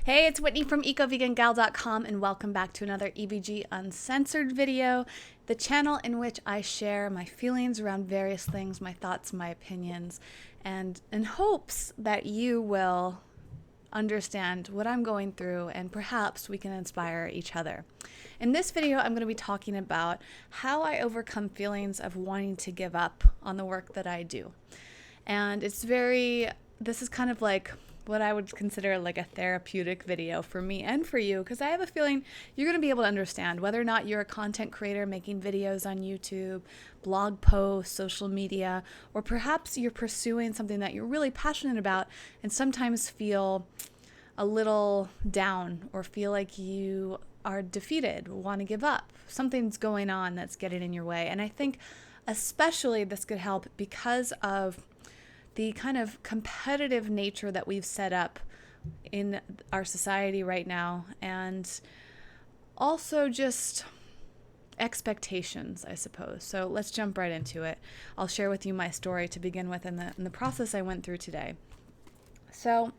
Hey, it's Whitney from EcoVeganGal.com and welcome back to another EVG Uncensored video, the channel in which I share my feelings around various things, my thoughts, my opinions, and in hopes that you will understand what I'm going through and perhaps we can inspire each other. In this video, I'm going to be talking about how I overcome feelings of wanting to give up on the work that I do. And this is kind of like what I would consider like a therapeutic video for me and for you, because I have a feeling you're going to be able to understand whether or not you're a content creator making videos on YouTube, blog posts, social media, or perhaps you're pursuing something that you're really passionate about and sometimes feel a little down or feel like you are defeated, want to give up. Something's going on that's getting in your way. And I think especially this could help because of the kind of competitive nature that we've set up in our society right now, and also just expectations, I suppose. So let's jump right into it. I'll share with you my story to begin with and the process I went through today. So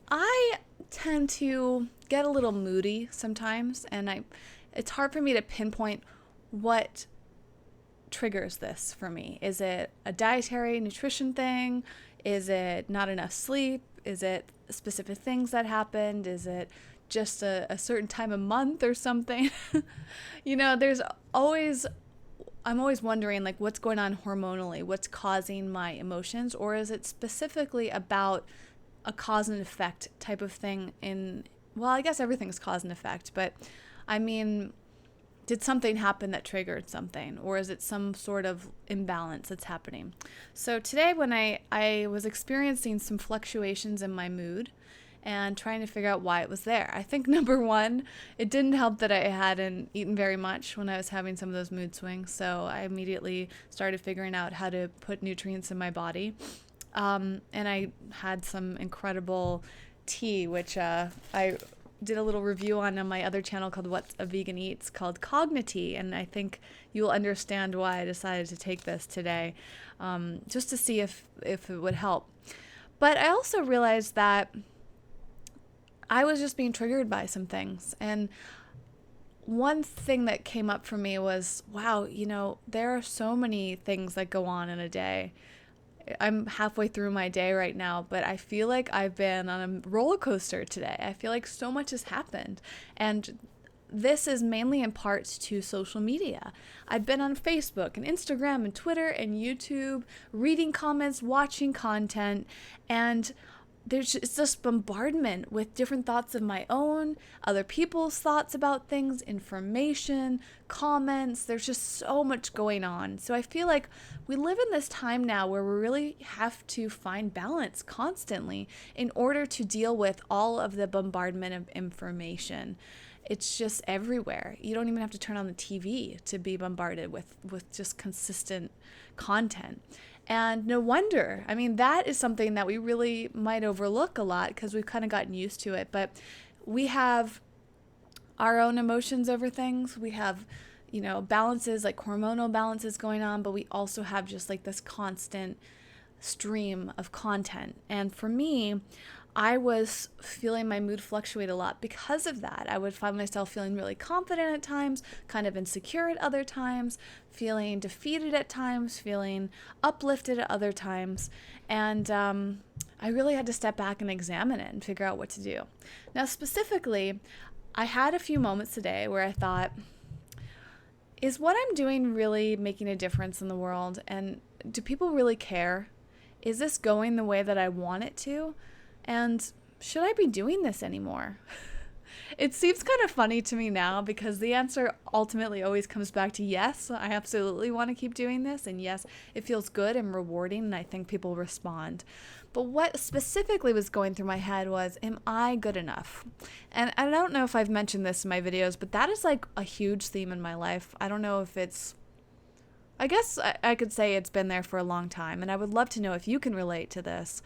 I tend to get a little moody sometimes, and it's hard for me to pinpoint what triggers this for me. Is it a dietary nutrition thing? Is it not enough sleep? Is it specific things that happened? Is it just a certain time of month or something? I'm always wondering, like, what's going on hormonally? What's causing my emotions? Or is it specifically about a cause and effect type of thing well, I guess everything's cause and effect, but I mean, did something happen that triggered something, or is it some sort of imbalance that's happening? So today when I was experiencing some fluctuations in my mood and trying to figure out why it was there, I think number one, it didn't help that I hadn't eaten very much when I was having some of those mood swings. So I immediately started figuring out how to put nutrients in my body. And I had some incredible tea, which I did a little review on my other channel called What's a Vegan Eats, called Cognitea, and I think you'll understand why I decided to take this today, just to see if it would help. But I also realized that I was just being triggered by some things, and one thing that came up for me was, wow, there are so many things that go on in a day. I'm halfway through my day right now, but I feel like I've been on a roller coaster today. I feel like so much has happened. And this is mainly in part to social media. I've been on Facebook and Instagram and Twitter and YouTube, reading comments, watching content, and it's just bombardment with different thoughts of my own, other people's thoughts about things, information, comments. There's just so much going on. So I feel like we live in this time now where we really have to find balance constantly in order to deal with all of the bombardment of information. It's just everywhere. You don't even have to turn on the TV to be bombarded with just consistent content. And no wonder. I mean, that is something that we really might overlook a lot because we've kind of gotten used to it. But we have our own emotions over things. We have, balances, like hormonal balances going on, but we also have just like this constant stream of content. And for me, I was feeling my mood fluctuate a lot because of that. I would find myself feeling really confident at times, kind of insecure at other times, feeling defeated at times, feeling uplifted at other times. And I really had to step back and examine it and figure out what to do. Now, specifically, I had a few moments today where I thought, is what I'm doing really making a difference in the world? And do people really care? Is this going the way that I want it to? And should I be doing this anymore? It seems kind of funny to me now because the answer ultimately always comes back to yes, I absolutely want to keep doing this. And yes, it feels good and rewarding, and I think people respond. But what specifically was going through my head was, am I good enough? And I don't know if I've mentioned this in my videos, but that is like a huge theme in my life. I don't know if I guess I could say it's been there for a long time, and I would love to know if you can relate to this.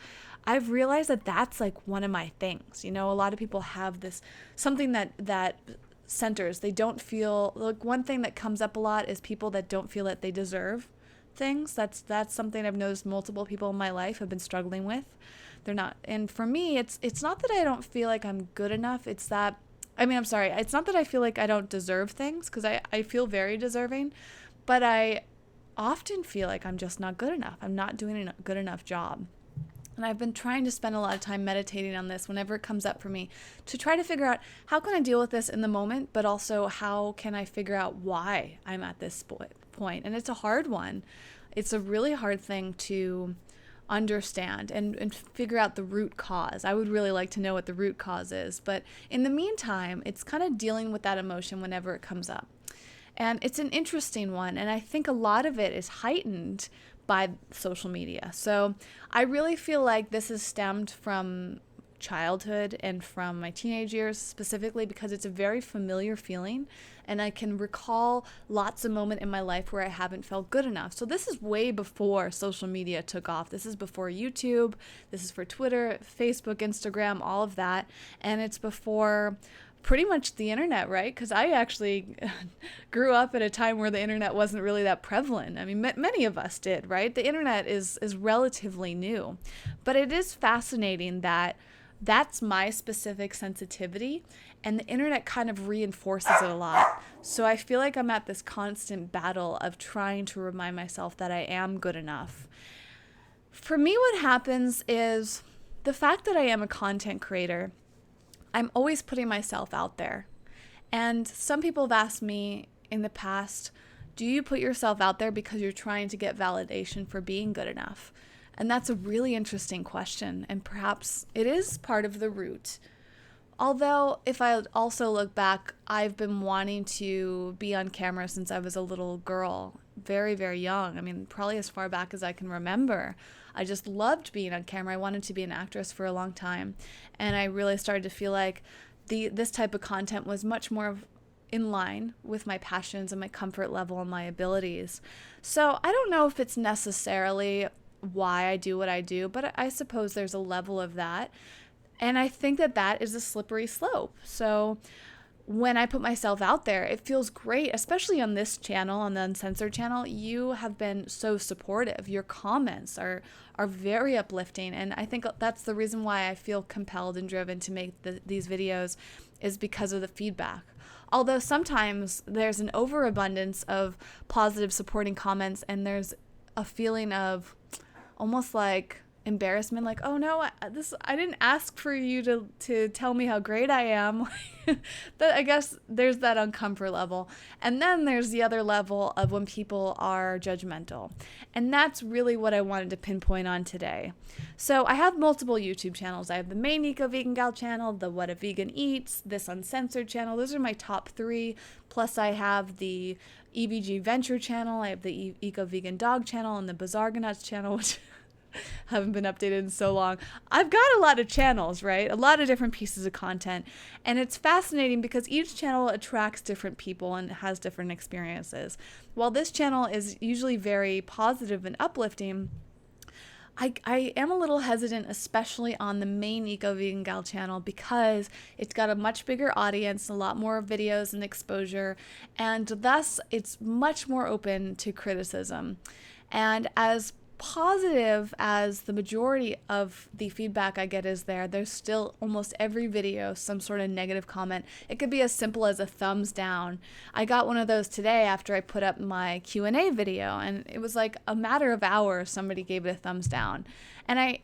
I've realized that that's like one of my things. A lot of people have this, something that centers. They don't feel, like one thing that comes up a lot is people that don't feel that they deserve things. That's something I've noticed multiple people in my life have been struggling with. they're not. And for me, it's not that I don't feel like I'm good enough. It's that, I mean, I'm sorry. It's not that I feel like I don't deserve things, because I feel very deserving, but I often feel like I'm just not good enough. I'm not doing a good enough job. And I've been trying to spend a lot of time meditating on this whenever it comes up for me, to try to figure out how can I deal with this in the moment, but also how can I figure out why I'm at this point. And it's a hard one. It's a really hard thing to understand and figure out the root cause. I would really like to know what the root cause is. But in the meantime, it's kind of dealing with that emotion whenever it comes up. And it's an interesting one. And I think a lot of it is heightened by social media. So I really feel like this is stemmed from childhood and from my teenage years specifically, because it's a very familiar feeling, and I can recall lots of moments in my life where I haven't felt good enough. So this is way before social media took off. This is before YouTube. This is for Twitter, Facebook, Instagram, all of that. And it's before pretty much the internet, right? Because I actually grew up at a time where the internet wasn't really that prevalent. I mean, many of us did, right? The internet is relatively new. But it is fascinating that that's my specific sensitivity, and the internet kind of reinforces it a lot. So I feel like I'm at this constant battle of trying to remind myself that I am good enough. For me, what happens is the fact that I am a content creator, I'm always putting myself out there. And some people have asked me in the past, do you put yourself out there because you're trying to get validation for being good enough? And that's a really interesting question. And perhaps it is part of the root. Although, if I also look back, I've been wanting to be on camera since I was a little girl, very, very young. I mean, probably as far back as I can remember. I just loved being on camera. I wanted to be an actress for a long time. And I really started to feel like this type of content was much more in line with my passions and my comfort level and my abilities. So I don't know if it's necessarily why I do what I do, but I suppose there's a level of that. And I think that is a slippery slope. So when I put myself out there, it feels great, especially on this channel, on the Uncensored channel. You have been so supportive. Your comments are very uplifting. And I think that's the reason why I feel compelled and driven to make these videos, is because of the feedback. Although sometimes there's an overabundance of positive supporting comments, and there's a feeling of almost like embarrassment, like, oh no, I didn't ask for you to tell me how great I am. But I guess there's that uncomfort level. And then there's the other level of when people are judgmental. And that's really what I wanted to pinpoint on today. So I have multiple YouTube channels. I have the main Eco Vegan Gal channel, the What a Vegan Eats, this Uncensored channel. Those are my top 3. Plus I have the EVG Venture channel. I have the Eco Vegan Dog channel and the Bizargonauts channel, which haven't been updated in so long. I've got a lot of channels, right? A lot of different pieces of content. And it's fascinating because each channel attracts different people and has different experiences. While this channel is usually very positive and uplifting, I am a little hesitant, especially on the main Eco Vegan Gal channel, because it's got a much bigger audience, a lot more videos and exposure, and thus it's much more open to criticism. And as positive as the majority of the feedback I get is there's still almost every video some sort of negative comment. It could be as simple as a thumbs down. I got one of those today after I put up my Q&A video, and it was like a matter of hours somebody gave it a thumbs down. And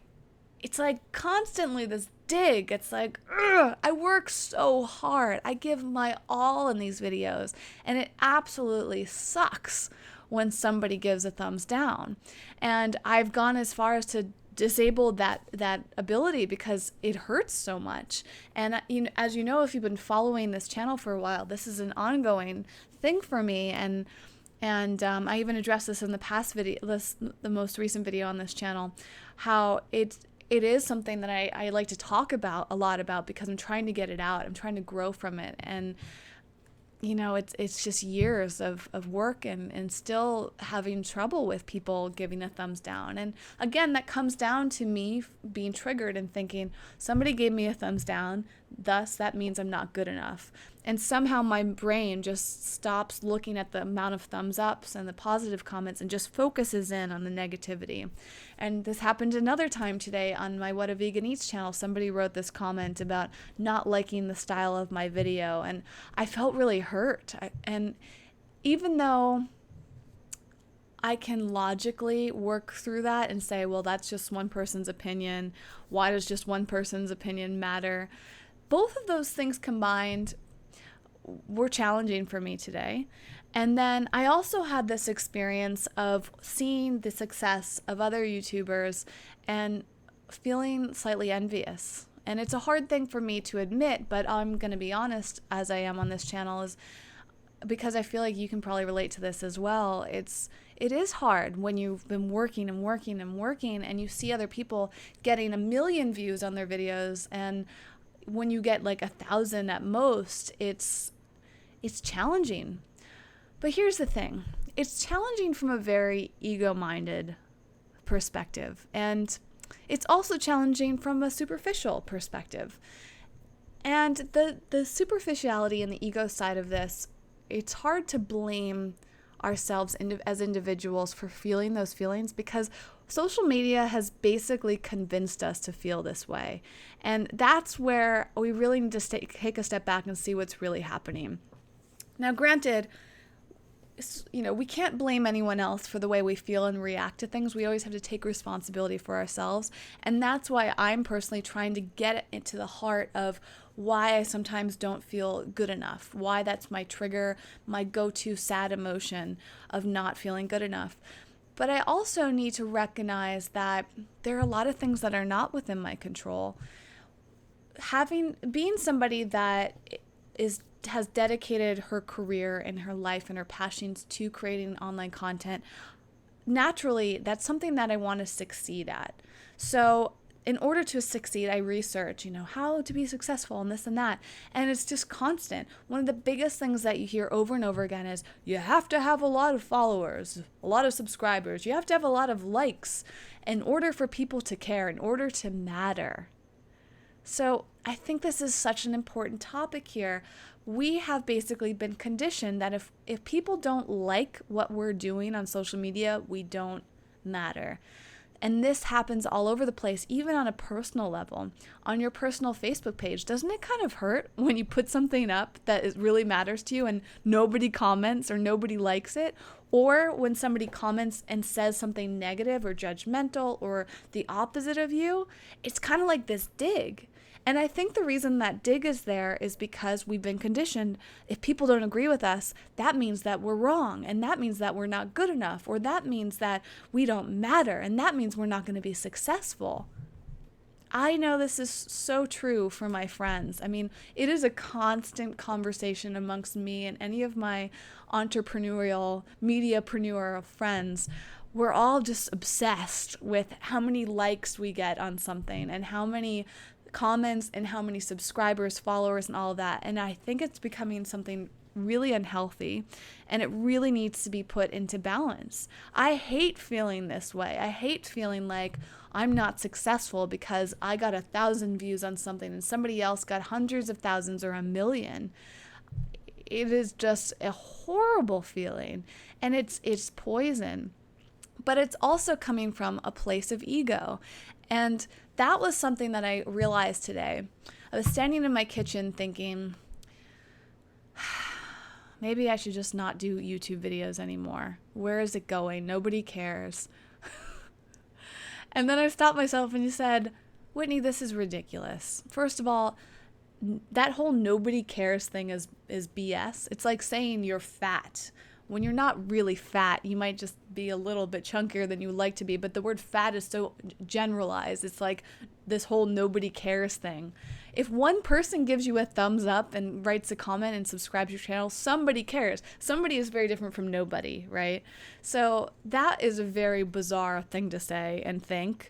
it's like constantly this dig. It's like, ugh, I work so hard. I give my all in these videos, and it absolutely sucks when somebody gives a thumbs down. And I've gone as far as to disable that ability because it hurts so much. And as you know, if you've been following this channel for a while, this is an ongoing thing for me. And I even addressed this in the past video, the most recent video on this channel, how it is something that I like to talk about a lot about, because I'm trying to get it out. I'm trying to grow from it. And it's just years of work and still having trouble with people giving a thumbs down. And again, that comes down to me being triggered and thinking, somebody gave me a thumbs down, thus that means I'm not good enough. And somehow my brain just stops looking at the amount of thumbs ups and the positive comments and just focuses in on the negativity. And this happened another time today on my What a Vegan Eats channel. Somebody wrote this comment about not liking the style of my video, and I felt really hurt. And even though I can logically work through that and say, well, that's just one person's opinion. Why does just one person's opinion matter? Both of those things combined were challenging for me today. And then I also had this experience of seeing the success of other YouTubers and feeling slightly envious. And it's a hard thing for me to admit, but I'm going to be honest, as I am on this channel, is because I feel like you can probably relate to this as well. It is hard when you've been working and working and working and you see other people getting 1 million views on their videos, and when you get like 1,000 at most, it's challenging. But here's the thing. It's challenging from a very ego-minded perspective, and it's also challenging from a superficial perspective. And the superficiality and the ego side of this, it's hard to blame ourselves as individuals for feeling those feelings, because social media has basically convinced us to feel this way. And that's where we really need to take a step back and see what's really happening. Now, granted, we can't blame anyone else for the way we feel and react to things. We always have to take responsibility for ourselves. And that's why I'm personally trying to get into the heart of why I sometimes don't feel good enough, why that's my trigger, my go-to sad emotion of not feeling good enough. But I also need to recognize that there are a lot of things that are not within my control. Being somebody that has dedicated her career and her life and her passions to creating online content, naturally, that's something that I want to succeed at. So in order to succeed, I research, how to be successful and this and that. And it's just constant. One of the biggest things that you hear over and over again is you have to have a lot of followers, a lot of subscribers. You have to have a lot of likes in order for people to care, in order to matter. So I think this is such an important topic here. We have basically been conditioned that if people don't like what we're doing on social media, we don't matter. And this happens all over the place, even on a personal level. On your personal Facebook page, doesn't it kind of hurt when you put something up that really matters to you and nobody comments or nobody likes it? Or when somebody comments and says something negative or judgmental or the opposite of you, it's kind of like this dig. And I think the reason that dig is there is because we've been conditioned, if people don't agree with us, that means that we're wrong, and that means that we're not good enough, or that means that we don't matter, and that means we're not going to be successful. I know this is so true for my friends. I mean, it is a constant conversation amongst me and any of my entrepreneurial, mediapreneur friends. We're all just obsessed with how many likes we get on something and how many comments and how many subscribers, followers, and all of that. And I think it's becoming something really unhealthy, and it really needs to be put into balance. I hate feeling this way. I hate feeling like I'm not successful because I got 1,000 views on something and somebody else got hundreds of thousands or 1 million. It is just a horrible feeling, and it's poison. But it's also coming from a place of ego. And that was something that I realized today. I was standing in my kitchen thinking, maybe I should just not do YouTube videos anymore. Where is it going? Nobody cares. And then I stopped myself and said, Whitney, this is ridiculous. First of all, that whole nobody cares thing is BS. It's like saying you're fat. When you're not really fat, you might just be a little bit chunkier than you like to be, but the word fat is so generalized. It's like this whole nobody cares thing. If one person gives you a thumbs up and writes a comment and subscribes to your channel, somebody cares. Somebody is very different from nobody, right? So that is a very bizarre thing to say and think.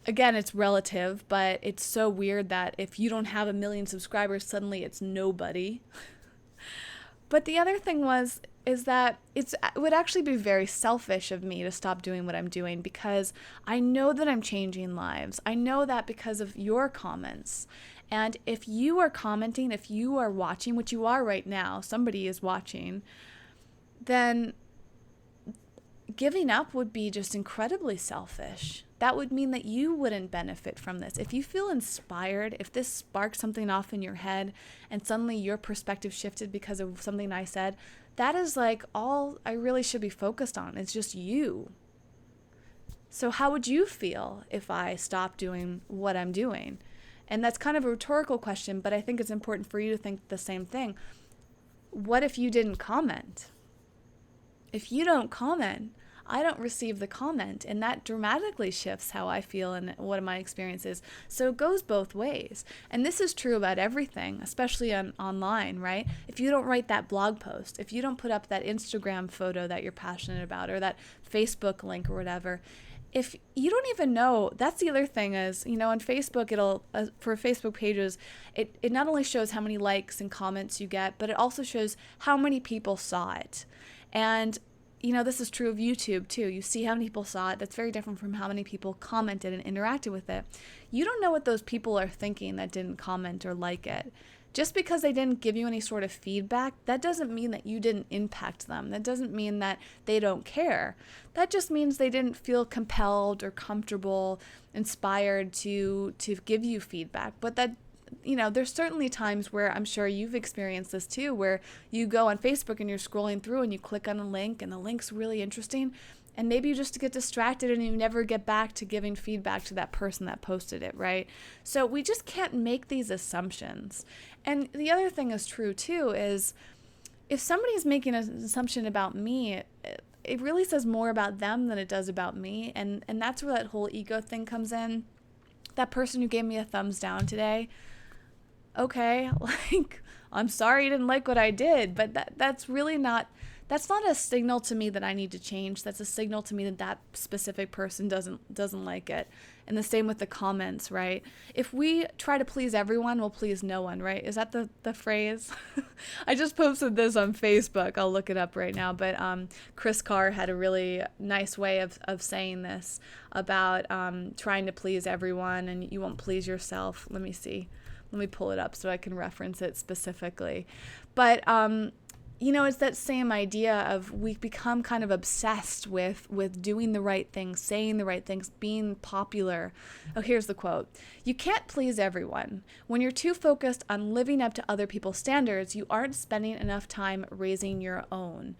Again, it's relative, but it's so weird that if you don't have 1 million subscribers, suddenly it's nobody. But the other thing was, is that it would actually be very selfish of me to stop doing what I'm doing, because I know that I'm changing lives. I know that because of your comments. And if you are commenting, if you are watching, which you are right now, somebody is watching, then giving up would be just incredibly selfish. That would mean that you wouldn't benefit from this. If you feel inspired, if this sparked something off in your head and suddenly your perspective shifted because of something I said, that is like all I really should be focused on. It's just you. So how would you feel if I stopped doing what I'm doing? And that's kind of a rhetorical question, but I think it's important for you to think the same thing. What if you didn't comment? If you don't comment, I don't receive the comment, and that dramatically shifts how I feel and what my experience is. So it goes both ways. And this is true about everything, especially online, right? If you don't write that blog post, if you don't put up that Instagram photo that you're passionate about, or that Facebook link or whatever, if you don't even know, that's the other thing is, on Facebook, it'll, for Facebook pages, it not only shows how many likes and comments you get, but it also shows how many people saw it. And, this is true of YouTube too. You see how many people saw it. That's very different from how many people commented and interacted with it. You don't know what those people are thinking that didn't comment or like it. Just because they didn't give you any sort of feedback, that doesn't mean that you didn't impact them. That doesn't mean that they don't care. That just means they didn't feel compelled or comfortable, inspired to give you feedback. But that, there's certainly times where I'm sure you've experienced this too, where you go on Facebook and you're scrolling through and you click on a link and the link's really interesting. And maybe you just get distracted and you never get back to giving feedback to that person that posted it, right? So we just can't make these assumptions. And the other thing is true too, is if somebody's making an assumption about me, it really says more about them than it does about me. And that's where that whole ego thing comes in. That person who gave me a thumbs down today, okay, I'm sorry you didn't like what I did, but that's not a signal to me that I need to change. That's a signal to me that that specific person doesn't like it. And the same with the comments, right? If we try to please everyone, we'll please no one, right? Is that the phrase? I just posted this on Facebook. I'll look it up right now. But Chris Carr had a really nice way of saying this about trying to please everyone and you won't please yourself. Let me see. Let me pull it up so I can reference it specifically. But it's that same idea of we become kind of obsessed with doing the right things, saying the right things, being popular. Oh, here's the quote. "You can't please everyone. When you're too focused on living up to other people's standards, you aren't spending enough time raising your own."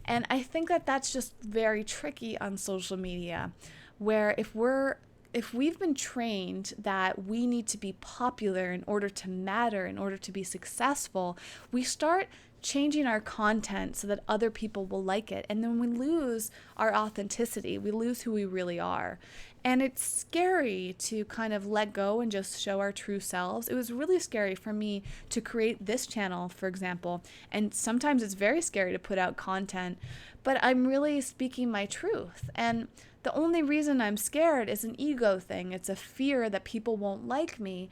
And I think that that's just very tricky on social media, where if we've been trained that we need to be popular in order to matter, in order to be successful, we start changing our content so that other people will like it. And then we lose our authenticity. We lose who we really are. And it's scary to kind of let go and just show our true selves. It was really scary for me to create this channel, for example. And sometimes it's very scary to put out content, but I'm really speaking my truth. And the only reason I'm scared is an ego thing. It's a fear that people won't like me.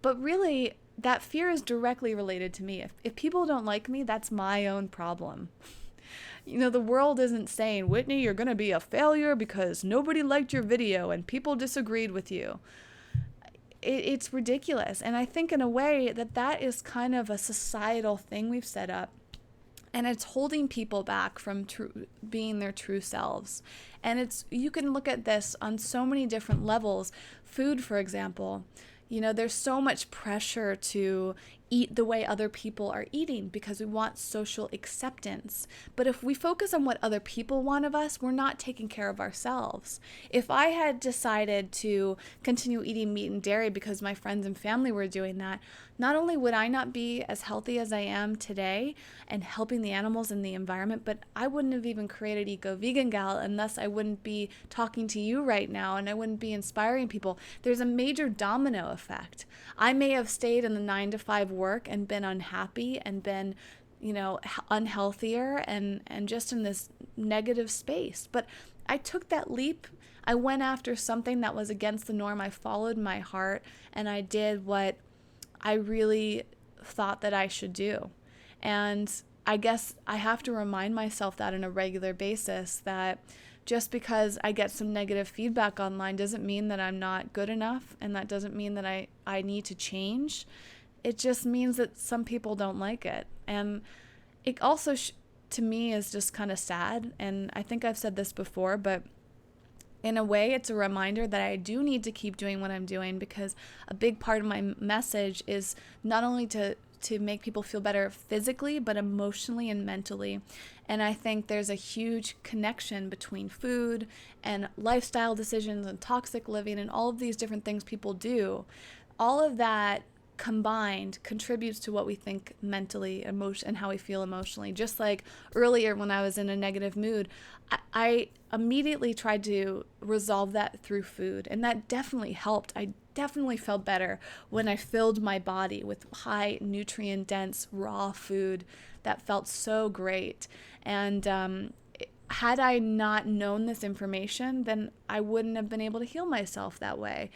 But really, that fear is directly related to me. If people don't like me, that's my own problem. The world isn't saying, "Whitney, you're going to be a failure because nobody liked your video and people disagreed with you." It's ridiculous. And I think in a way that is kind of a societal thing we've set up. And it's holding people back from being their true selves. And you can look at this on so many different levels. Food, for example. There's so much pressure to eat the way other people are eating because we want social acceptance. But if we focus on what other people want of us, we're not taking care of ourselves. If I had decided to continue eating meat and dairy because my friends and family were doing that, not only would I not be as healthy as I am today and helping the animals and the environment, but I wouldn't have even created Eco Vegan Gal, and thus I wouldn't be talking to you right now, and I wouldn't be inspiring people. There's a major domino effect. I may have stayed in the 9-to-5 work and been unhappy and been unhealthier and just in this negative space. But I took that leap. I went after something that was against the norm. I followed my heart and I did what I really thought that I should do. And I guess I have to remind myself that on a regular basis, that just because I get some negative feedback online doesn't mean that I'm not good enough, and that doesn't mean that I need to change. It just means that some people don't like it. And it also, to me, is just kind of sad. And I think I've said this before, but in a way, it's a reminder that I do need to keep doing what I'm doing, because a big part of my message is not only to make people feel better physically, but emotionally and mentally. And I think there's a huge connection between food and lifestyle decisions and toxic living and all of these different things people do. All of that combined contributes to what we think mentally, emotion, and how we feel emotionally. Just like earlier when I was in a negative mood, I immediately tried to resolve that through food, and that definitely helped. I definitely felt better when I filled my body with high nutrient dense raw food. That felt so great. And had I not known this information, then I wouldn't have been able to heal myself that way.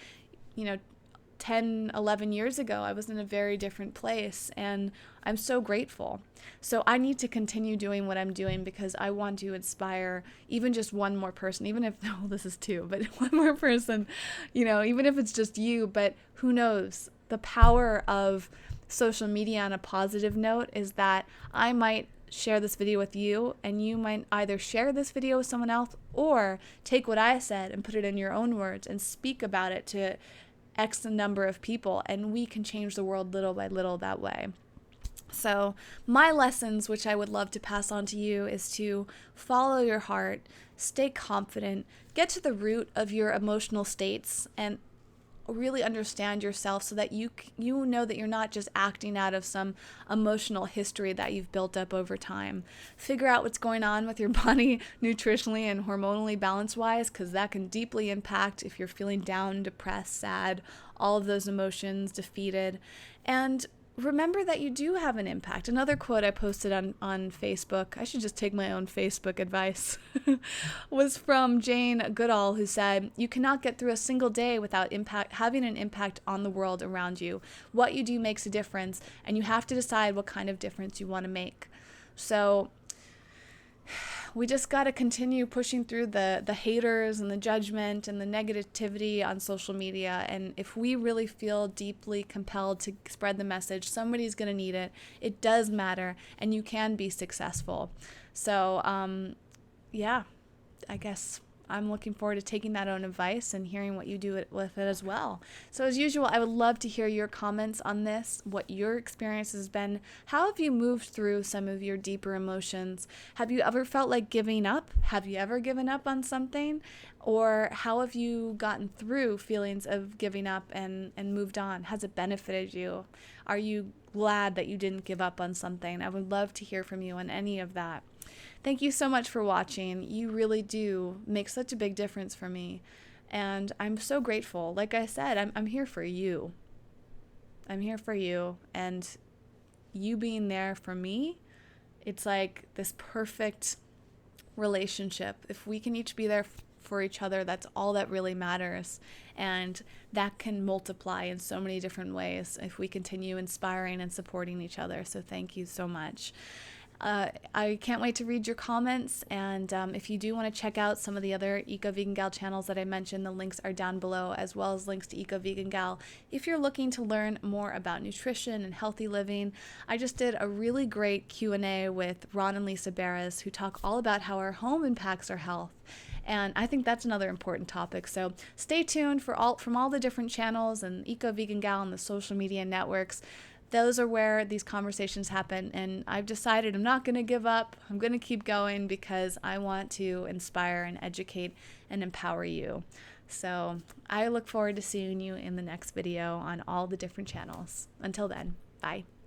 10, 11 years ago, I was in a very different place, and I'm so grateful. So I need to continue doing what I'm doing, because I want to inspire even just one more person, even if, well, this is two, but one more person, even if it's just you. But who knows? The power of social media on a positive note is that I might share this video with you, and you might either share this video with someone else or take what I said and put it in your own words and speak about it to X number of people, and we can change the world little by little that way. So my lessons, which I would love to pass on to you, is to follow your heart, stay confident, get to the root of your emotional states, and really understand yourself, so that you know that you're not just acting out of some emotional history that you've built up over time. Figure out what's going on with your body nutritionally and hormonally balance wise, because that can deeply impact if you're feeling down, depressed, sad, all of those emotions, defeated. And remember that you do have an impact. Another quote I posted on Facebook, I should just take my own Facebook advice, was from Jane Goodall, who said, "You cannot get through a single day without having an impact on the world around you. What you do makes a difference, and you have to decide what kind of difference you want to make." So we just got to continue pushing through the haters and the judgment and the negativity on social media. And if we really feel deeply compelled to spread the message, somebody's going to need it. It does matter, and you can be successful. So, yeah, I guess I'm looking forward to taking that own advice and hearing what you do with it as well. So as usual, I would love to hear your comments on this, what your experience has been. How have you moved through some of your deeper emotions? Have you ever felt like giving up? Have you ever given up on something? Or how have you gotten through feelings of giving up and moved on? Has it benefited you? Are you glad that you didn't give up on something? I would love to hear from you on any of that. Thank you so much for watching. You really do make such a big difference for me. And I'm so grateful. Like I said, I'm here for you. I'm here for you. And you being there for me, it's like this perfect relationship. If we can each be there for each other, that's all that really matters. And that can multiply in so many different ways if we continue inspiring and supporting each other. So thank you so much. I can't wait to read your comments, and if you do want to check out some of the other Eco Vegan Gal channels that I mentioned, the links are down below, as well as links to Eco Vegan Gal. If you're looking to learn more about nutrition and healthy living, I just did a really great Q&A with Ron and Lisa Barras, who talk all about how our home impacts our health. And I think that's another important topic. So stay tuned from all the different channels and Eco Vegan Gal and the social media networks. Those are where these conversations happen, and I've decided I'm not going to give up. I'm going to keep going, because I want to inspire and educate and empower you. So I look forward to seeing you in the next video on all the different channels. Until then, bye.